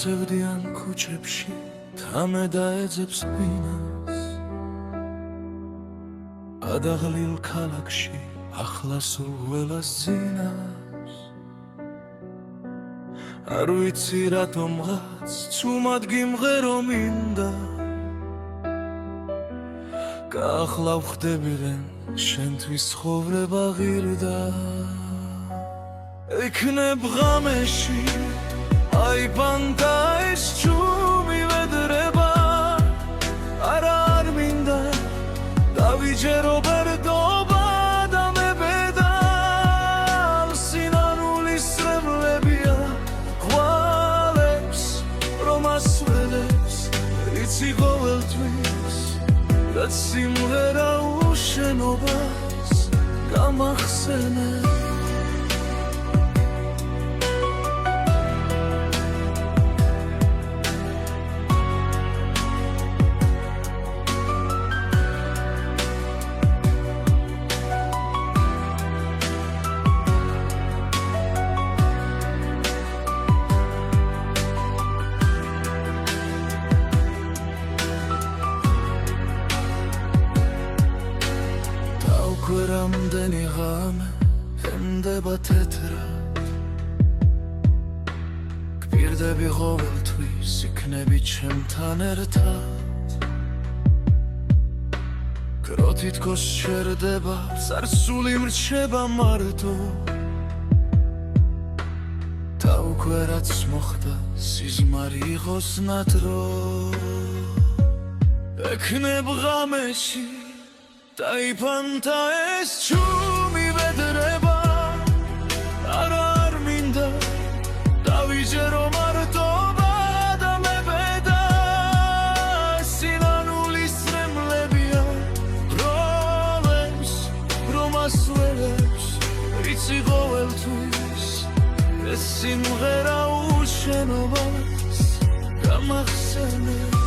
იწევდიან ქუჩებში თამე დაეძებს ღვინას ადაღლილ ქალაქში ახლა სულ გველას ძინავს არ ვიცი რატომღაც ცუმად გიმღერო მინდა გაახლავ ხდებიან შენთვის ცხოვრება ღირდა ექნებ ღამეში აიბანდა ეს ჩუმი ვედრება არა არ მინდა დავიჯერო ბერდობა და მებედა სინანულის რემლებია გვალებს რომ ასველებს იცი ყოველთვის რაც სიმღერა უშენობას გამახსენებს რამდენი ღამე ემდება თეთრად გპირდები ყოველთვის იქნები ჩემთან ერთად კრო თითქოს შერდება წარსული მრჩება მარტო და უკვე რაც მოხდა სიზმარი იყოს ნატრო ექნებ ღამეში დაიფანთა ეს ჩუმი ვედრება არა არ მინდა დავიჯერო მარტობა და მებედა სინანულის რემლებია პრობლემს რომ ასველებს იცი ყოველთვის ეს სიმღერა უშენობას გამახსენებს